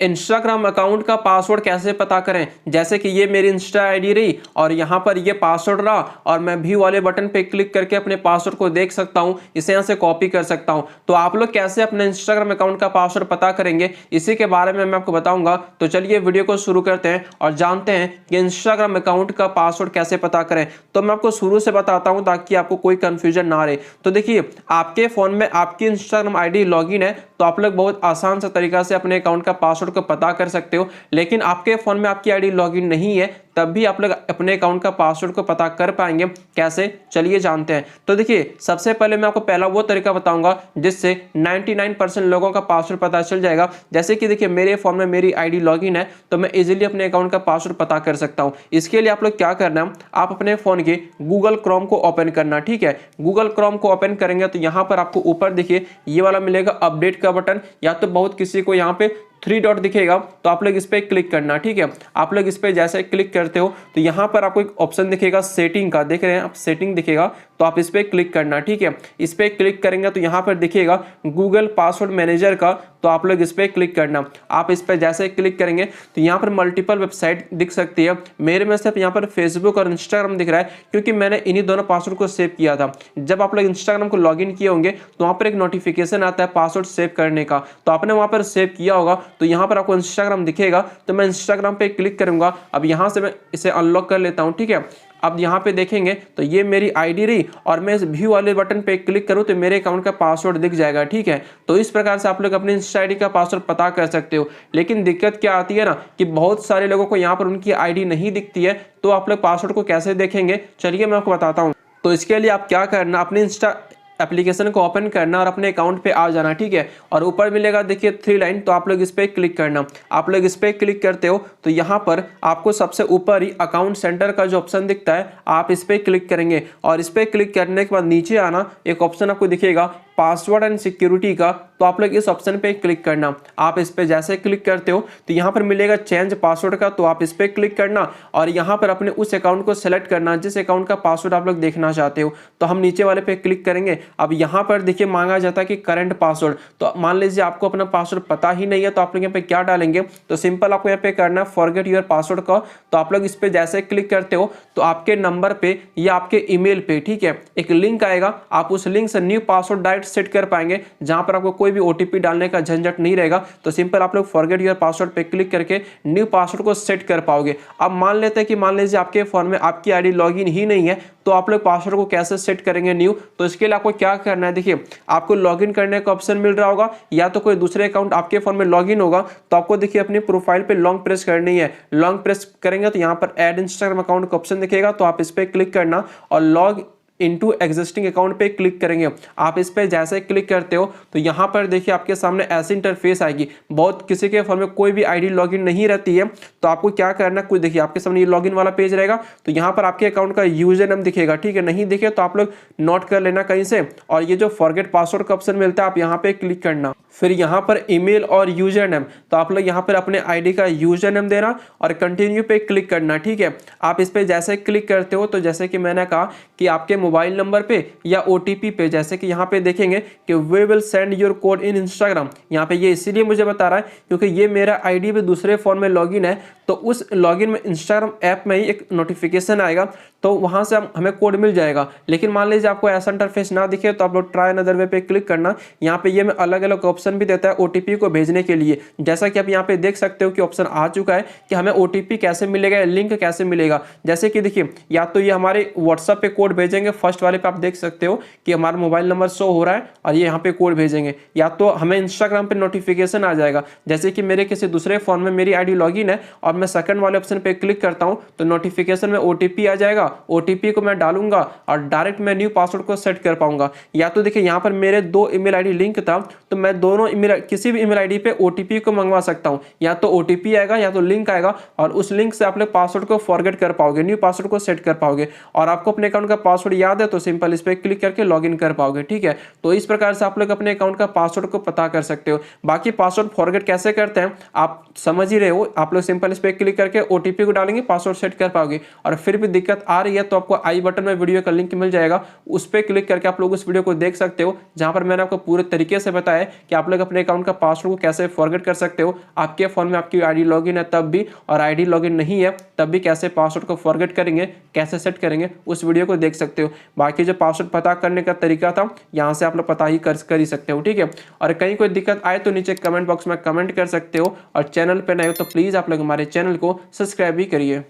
Instagram account का password कैसे पता करें। जैसे कि ये मेरी इंस्टा आईडी रही और यहाँ पर ये पासवर्ड रहा और मैं व्यू वाले बटन पे क्लिक करके अपने पासवर्ड को देख सकता हूँ, इसे यहाँ से कॉपी कर सकता हूँ। तो आप लोग कैसे अपने इंस्टाग्राम अकाउंट का पासवर्ड पता करेंगे, इसी के बारे में मैं आपको बताऊंगा। तो चलिए वीडियो को शुरू करते हैं और जानते हैं कि इंस्टाग्राम अकाउंट का पासवर्ड कैसे पता करें। तो मैं आपको शुरू से बताता हूँ ताकि आपको कोई कंफ्यूजन ना रहे। तो देखिए, आपके फोन में आपकी इंस्टाग्राम आईडी लॉगिन है तो आप लोग बहुत आसान सा तरीका से अपने अकाउंट का पासवर्ड को पता कर सकते हो। लेकिन आपके फोन में आपकी आईडी लॉगिन नहीं है तब भी आप लोग अपने अकाउंट का पासवर्ड को पता कर पाएंगे कैसे, चलिए जानते हैं। तो देखिए, सबसे पहले मैं आपको पहला वो तरीका बताऊंगा जिससे 99% लोगों का पासवर्ड पता चल जाएगा। जैसे कि देखिए, मेरे फोन में मेरी आईडी लॉगिन है तो मैं इजीली अपने अकाउंट का पासवर्ड पता कर सकता हूं। इसके लिए आप लोग क्या करना है, आप अपने फोन के गूगल क्रोम को ओपन करना। ठीक है, गूगल क्रोम को ओपन करेंगे तो यहाँ पर आपको ऊपर देखिए ये वाला मिलेगा अपडेट का बटन, या तो बहुत किसी को यहाँ पे 3 डॉट दिखेगा तो आप लोग इस पे क्लिक करना। ठीक है, आप लोग इस पे जैसे क्लिक करते हो तो यहाँ पर आपको एक ऑप्शन दिखेगा सेटिंग का, देख रहे हैं आप, सेटिंग दिखेगा तो आप इस पे क्लिक करना। ठीक है, इस पे क्लिक करेंगे तो यहाँ पर दिखेगा गूगल पासवर्ड मैनेजर का, तो आप लोग इस पे क्लिक करना। आप इस पे जैसे क्लिक करेंगे तो यहाँ पर मल्टीपल वेबसाइट दिख सकती है। मेरे में सिर्फ यहाँ पर फेसबुक और इंस्टाग्राम दिख रहा है क्योंकि मैंने इन्हीं दोनों पासवर्ड को सेव किया था। जब आप लोग इंस्टाग्राम को लॉगिन किए होंगे तो वहाँ पर एक नोटिफिकेशन आता है पासवर्ड सेव करने का, तो आपने वहाँ पर सेव किया होगा तो यहाँ पर आपको इंस्टाग्राम दिखेगा। तो मैं इंस्टाग्राम पे क्लिक करूंगा। अब यहाँ से मैं इसे अनलॉक कर लेता हूँ। ठीक है, अब यहाँ पे देखेंगे तो ये मेरी आईडी रही और मैं इस व्यू वाले बटन पे क्लिक करूँ तो मेरे अकाउंट का पासवर्ड दिख जाएगा। ठीक है, तो इस प्रकार से आप लोग अपनी इंस्टा आईडी का पासवर्ड पता कर सकते हो। लेकिन दिक्कत क्या आती है ना कि बहुत सारे लोगों को यहाँ पर उनकी आईडी नहीं दिखती है, तो आप लोग पासवर्ड को कैसे देखेंगे, चलिए मैं आपको बताता हूँ। तो इसके लिए आप क्या करना, अपने इंस्टा एप्लीकेशन को ओपन करना और अपने अकाउंट पे आ जाना। ठीक है, और ऊपर मिलेगा देखिए 3 लाइन, तो आप लोग इस पे क्लिक करना। आप लोग इस पे क्लिक करते हो तो यहाँ पर आपको सबसे ऊपर ही अकाउंट सेंटर का जो ऑप्शन दिखता है आप इस पे क्लिक करेंगे और इस पे क्लिक करने के बाद नीचे आना, एक ऑप्शन आपको दिखेगा पासवर्ड एंड सिक्योरिटी का, तो आप लोग इस ऑप्शन पे क्लिक करना। आप इस पे जैसे क्लिक करते हो तो यहाँ पर मिलेगा चेंज पासवर्ड का, तो आप इस पे क्लिक करना और यहाँ पर अपने उस अकाउंट को सेलेक्ट करना जिस अकाउंट का पासवर्ड आप लोग देखना चाहते हो। तो हम नीचे वाले पे क्लिक करेंगे। अब यहाँ पर देखिए मांगा जाता है कि करंट पासवर्ड, तो मान लीजिए आपको अपना पासवर्ड पता ही नहीं है तो आप लोग यहाँ पे क्या डालेंगे, तो सिंपल आपको यहाँ पे करना है फॉरगेट योर पासवर्ड का। तो आप लोग इस पे जैसे क्लिक करते हो तो आपके नंबर पे या आपके ईमेल पे, ठीक है, एक लिंक आएगा। आप उस लिंक से न्यू पासवर्ड डायरेक्ट सेट कर पाएंगे जहां पर आपको कोई भी ओटीपी डालने का झंझट नहीं रहेगा। तो सिंपल आप लोग फॉरगेट योर पासवर्ड पे क्लिक करके न्यू पासवर्ड को सेट कर पाओगे। अब मान लेते हैं कि मान लीजिए आपके फोन में आपकी आईडी लॉगिन ही नहीं है, तो आप लोग पासवर्ड को कैसे सेट करेंगे न्यू। तो इसके लिए आपको क्या करना है, देखिए आपको लॉगिन करने का ऑप्शन मिल रहा होगा या तो कोई दूसरे अकाउंट आपके फोन में लॉगिन होगा, तो आपको देखिए अपनी प्रोफाइल पे लॉन्ग प्रेस करनी है। लॉन्ग प्रेस करेंगे तो यहाँ पर ऐड इंस्टाग्राम अकाउंट का ऑप्शन दिखेगा, तो आप इस पे क्लिक करना और लॉग इनटू एग्जिस्टिंग अकाउंट पे क्लिक करेंगे। आप इस पे जैसे क्लिक करते हो तो यहाँ पर देखिए आपके सामने ऐसी इंटरफेस आएगी। बहुत किसी के फोन में कोई भी आईडी लॉगिन नहीं रहती है, तो आपको क्या करना है, कुछ देखिए आपके सामने ये लॉगिन वाला पेज रहेगा, तो यहाँ पर आपके अकाउंट का यूजर नेम दिखेगा। ठीक है, नहीं दिखे तो आप लोग नोट कर लेना कहीं से, और ये जो फॉरगेट पासवर्ड का ऑप्शन मिलता है आप यहाँ पे क्लिक करना। फिर यहाँ पर ईमेल और यूजर नेम, तो आप लोग यहाँ पर अपने आईडी का यूजर नेम देना और कंटिन्यू पे क्लिक करना। ठीक है, आप इस पे जैसे क्लिक करते हो तो जैसे कि मैंने कहा कि आपके मोबाइल नंबर पे या ओटीपी पे, जैसे कि यहाँ पे देखेंगे कि we will send your code in Instagram, यहाँ पे ये इसीलिए मुझे बता रहा है क्योंकि ये मेरा आईडी भी दूसरे फोन में लॉगिन है, तो उस लॉगिन में इंस्टाग्राम ऐप में ही एक नोटिफिकेशन आएगा, तो वहां से हमें कोड मिल जाएगा। लेकिन मान लीजिए आपको ऐसा इंटरफेस ना दिखे तो आप लोग ट्राई अनदर वे पे क्लिक करना। यहाँ पे ये में अलग अलग ऑप्शन भी देता है ओटीपी को भेजने के लिए, जैसा कि आप यहाँ पे देख सकते हो कि ऑप्शन आ चुका है कि हमें ओटीपी कैसे मिलेगा, लिंक कैसे मिलेगा। जैसे कि देखिए या तो ये हमारे व्हाट्सएप पे कोड भेजेंगे, फर्स्ट वाले पे आप देख सकते हो कि हमारा मोबाइल नंबर शो हो रहा है और ये यहाँ पे कोड भेजेंगे, या तो हमें इंस्टाग्राम पे नोटिफिकेशन आ जाएगा। जैसे कि मेरे किसी दूसरे फोन में मेरी आईडी लॉगिन है और मैं सेकंड वाले ऑप्शन पे क्लिक करता हूँ तो नोटिफिकेशन में ओटीपी आ जाएगा, ओटीपी को मैं डालूंगा और डायरेक्ट मैं न्यू पासवर्ड को सेट कर पाऊंगा। या तो देखिए यहाँ पर मेरे 2 ईमेल आईडी लिंक था, तो मैं दोनों ईमेल किसी भी ईमेल आईडी पे ओटीपी को मंगवा सकता हूँ, या तो ओटीपी आएगा या तो लिंक आएगा, और उस लिंक से आप लोग पासवर्ड को फॉरगेट कर पाओगे, न्यू पासवर्ड को सेट कर पाओगे। और आपको अपने अकाउंट का पासवर्ड याद है तो सिंपल इस पे क्लिक करके लॉगिन कर पाओगे। ठीक है, तो इस प्रकार से आप लोग अपने अकाउंट का पासवर्ड को पता कर सकते हो। बाकी पासवर्ड फॉरगेट कैसे करते हैं आप समझ ही रहे हो, आप लोग सिंपल इस पे क्लिक करके ओटीपी को डालेंगे, पासवर्ड सेट कर पाओगे। और फिर भी दिक्कत आ रही है तो आपको आई बटन में वीडियो का लिंक मिल जाएगा, उस पर क्लिक करके आप लोग उस वीडियो को देख सकते हो, जहां पर मैंने आपको पूरे तरीके से बताया कि आप लोग अपने अकाउंट का पासवर्ड को कैसे फॉरगेट कर सकते हो। आपके फोन में आपकी आईडी लॉगिन है तब भी, और आईडी लॉगिन नहीं है तब भी कैसे पासवर्ड को फॉरगेट करेंगे, कैसे सेट करेंगे, उस वीडियो को देख सकते हो। बाकी जो पासवर्ड पता करने का तरीका था यहाँ से आप लोग पता ही कर ही सकते हो, ठीक है। और कहीं कोई दिक्कत आए तो नीचे कमेंट बॉक्स में कमेंट कर सकते हो, और चैनल पे नए हो तो प्लीज आप लोग हमारे चैनल को सब्सक्राइब भी करिए।